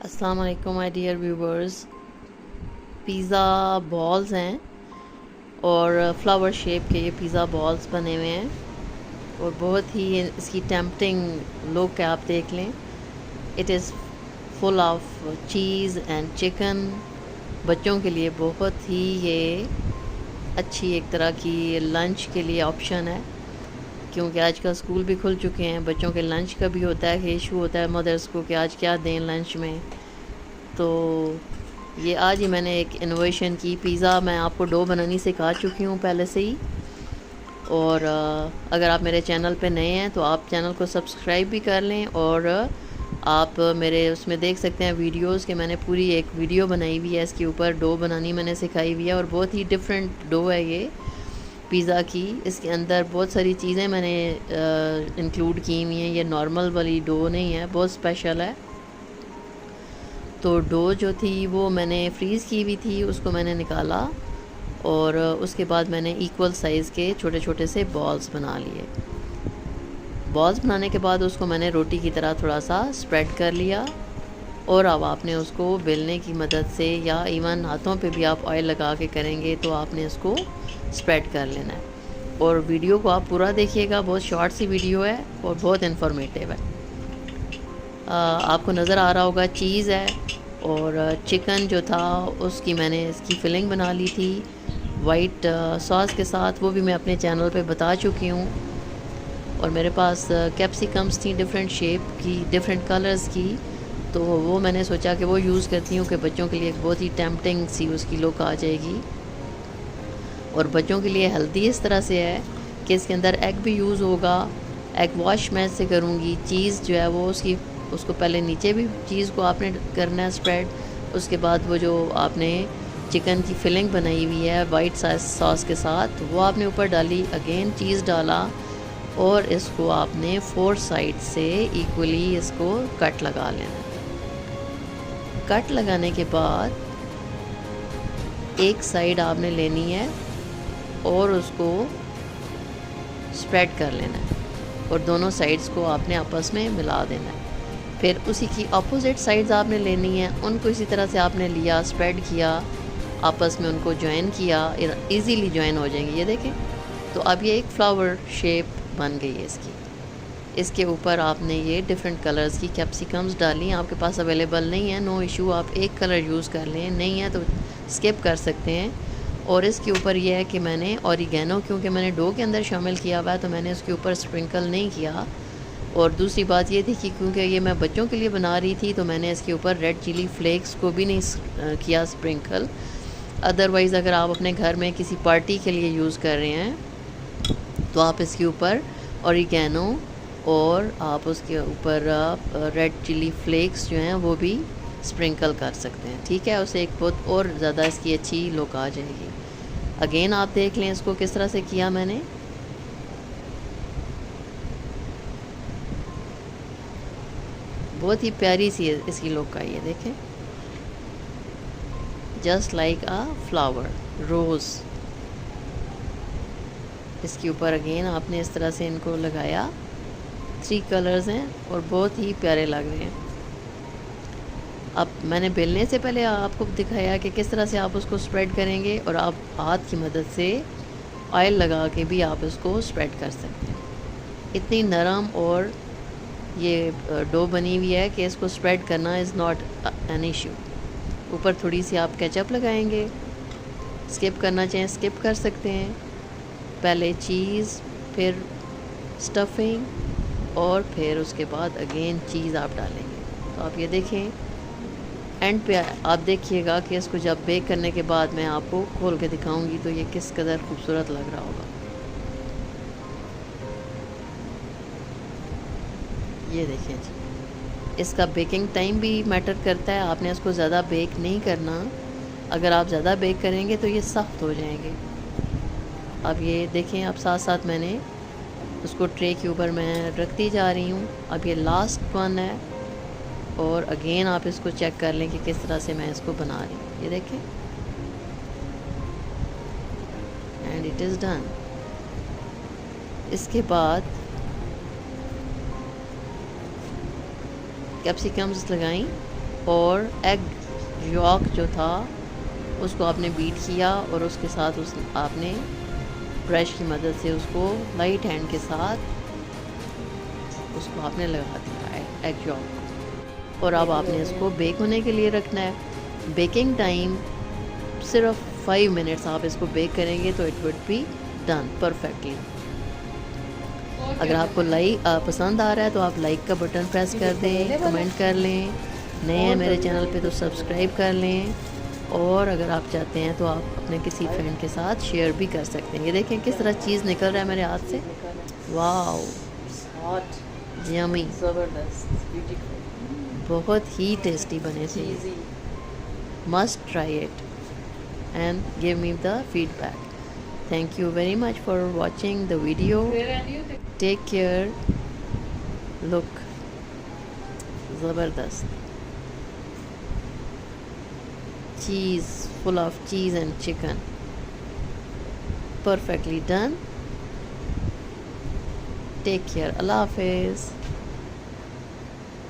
अस्सलाम वालेकुम my dear viewers. Pizza balls हैं और फ्लावर शेप के ये पिज़्ज़ा बॉल्स बने हुए हैं और बहुत ही इसकी टेम्पटिंग लुक है, आप देख लें। It is full of cheese and chicken. बच्चों के लिए बहुत ही ये अच्छी एक तरह की लंच के लिए ऑप्शन है, क्योंकि आजकल स्कूल भी खुल चुके हैं। बच्चों के लंच का भी होता है कि इशू होता है मदर्स को कि आज क्या दें लंच में। तो ये आज ही मैंने एक इनोवेशन की। पिज़्ज़ा मैं आपको डो बनानी सिखा चुकी हूँ पहले से ही, और अगर आप मेरे चैनल पे नए हैं तो आप चैनल को सब्सक्राइब भी कर लें। और आप मेरे उसमें देख सकते हैं वीडियोस कि मैंने पूरी एक वीडियो बनाई हुई है इसके ऊपर। डो बनानी मैंने सिखाई हुई है और बहुत ही डिफरेंट डो है ये पिज़्ज़ा की। इसके अंदर बहुत सारी चीज़ें मैंने इंक्लूड की हुई हैं। ये नॉर्मल वाली डो नहीं है, बहुत स्पेशल है। तो डो जो थी वो मैंने फ्रीज़ की हुई थी, उसको मैंने निकाला और उसके बाद मैंने इक्वल साइज़ के छोटे छोटे से बॉल्स बना लिए। बॉल्स बनाने के बाद उसको मैंने रोटी की तरह थोड़ा सा स्प्रेड कर लिया और अब आपने उसको बेलने की मदद से या इवन हाथों पे भी आप ऑयल लगा के करेंगे तो आपने उसको स्प्रेड कर लेना है। और वीडियो को आप पूरा देखिएगा, बहुत शॉर्ट सी वीडियो है और बहुत इन्फॉर्मेटिव है। आपको नज़र आ रहा होगा चीज़ है और चिकन जो था उसकी मैंने इसकी फिलिंग बना ली थी वाइट सॉस के साथ। वो भी मैं अपने चैनल पे बता चुकी हूँ। और मेरे पास कैप्सिकम्स थी डिफरेंट शेप की, डिफरेंट कलर्स की, तो वो मैंने सोचा कि वो यूज़ करती हूँ कि बच्चों के लिए एक बहुत ही टेम्पटिंग सी उसकी लुक आ जाएगी। और बच्चों के लिए हेल्दी इस तरह से है कि इसके अंदर एग भी यूज़ होगा। एग वॉश मैं से करूँगी। चीज़ जो है वो उसको पहले नीचे भी चीज़ को आपने करना है स्प्रेड। उसके बाद वो जो आपने चिकन की फिलिंग बनाई हुई है वाइट सॉस के साथ वो आपने ऊपर डाली, अगेन चीज़ डाला और इसको आपने 4 साइड से इक्वली इसको कट लगा लेना। कट लगाने के बाद एक साइड आपने लेनी है और उसको स्प्रेड कर लेना है और दोनों साइड्स को आपने आपस में मिला देना है। फिर उसी की अपोजिट साइड्स आपने लेनी है, उनको इसी तरह से आपने लिया, स्प्रेड किया, आपस में उनको ज्वाइन किया, इजीली ज्वाइन हो जाएंगे। ये देखें, तो अब ये एक फ्लावर शेप बन गई है इसकी। इसके ऊपर आपने ये डिफरेंट कलर्स की कैप्सिकम्स डाली। आपके पास अवेलेबल नहीं है, नो इशू, आप एक कलर यूज़ कर लें, नहीं है तो स्किप कर सकते हैं। और इसके ऊपर यह है कि मैंने ऑरिगेनो, क्योंकि मैंने डो के अंदर शामिल किया हुआ है तो मैंने उसके ऊपर स्प्रिंकल नहीं किया। और दूसरी बात ये थी कि क्योंकि ये मैं बच्चों के लिए बना रही थी तो मैंने इसके ऊपर रेड चिली फ्लेक्स को भी नहीं किया स्प्रिंकल। अदरवाइज़ अगर आप अपने घर में किसी पार्टी के लिए यूज़ कर रहे हैं तो आप इसके ऊपर ऑरिगेनो और आप उसके ऊपर रेड चिली फ्लेक्स जो हैं वो भी स्प्रिंकल कर सकते हैं। ठीक है, उसे एक बहुत और ज़्यादा इसकी अच्छी लुक आ जाएगी। अगेन आप देख लें इसको किस तरह से किया मैंने। बहुत ही प्यारी सी इसकी लुक आई है, देखें, जस्ट लाइक अ फ्लावर रोज़। इसके ऊपर अगेन आपने इस तरह से इनको लगाया। 3 कलर्स हैं और बहुत ही प्यारे लग रहे हैं। अब मैंने बेलने से पहले आपको दिखाया कि किस तरह से आप उसको स्प्रेड करेंगे और आप हाथ की मदद से ऑयल लगा के भी आप इसको स्प्रेड कर सकते हैं। इतनी नरम और ये डो बनी हुई है कि इसको स्प्रेड करना इज़ नॉट एन इशू। ऊपर थोड़ी सी आप केचप लगाएंगे, स्किप करना चाहें स्किप कर सकते हैं। पहले चीज़, फिर स्टफिंग और फिर उसके बाद अगेन चीज़ आप डालेंगे। तो आप ये देखें, एंड पे आप देखिएगा कि इसको जब बेक करने के बाद मैं आपको खोल के दिखाऊंगी तो ये किस कदर खूबसूरत लग रहा होगा। ये देखें जी, इसका बेकिंग टाइम भी मैटर करता है। आपने इसको ज़्यादा बेक नहीं करना, अगर आप ज़्यादा बेक करेंगे तो ये सख्त हो जाएंगे। अब ये देखें, अब साथ साथ मैंने उसको ट्रे के ऊपर मैं रखती जा रही हूँ। अब ये लास्ट वन है और अगेन आप इसको चेक कर लें कि किस तरह से मैं इसको बना रही हूँ। ये देखें, एंड इट इज़ डन। इसके बाद कैप्सिकम्स लगाई और एग यॉक जो था उसको आपने बीट किया और उसके साथ उस आपने ब्रश की मदद से उसको लाइट हैंड के साथ उसको आपने लगा दिया एग यॉक। और अब आपने इसको बेक होने के लिए रखना है। बेकिंग टाइम सिर्फ 5 मिनट्स आप इसको बेक करेंगे तो it would be done perfectly. अगर आपको लाइक पसंद आ रहा है तो आप लाइक का बटन प्रेस कर दें, कमेंट कर लें, नए हैं मेरे चैनल पे तो सब्सक्राइब कर लें, और अगर आप चाहते हैं तो आप अपने किसी फ्रेंड के साथ शेयर भी कर सकते हैं। ये देखें किस तरह चीज़ निकल रहा है मेरे हाथ से। वाओ, यमी, बहुत ही टेस्टी बने थे। Must try it and give me the feedback. Thank you very much for watching the video. Take care. Look, zabardast cheese, full of cheese and chicken, perfectly done. Take care. Allah Hafiz.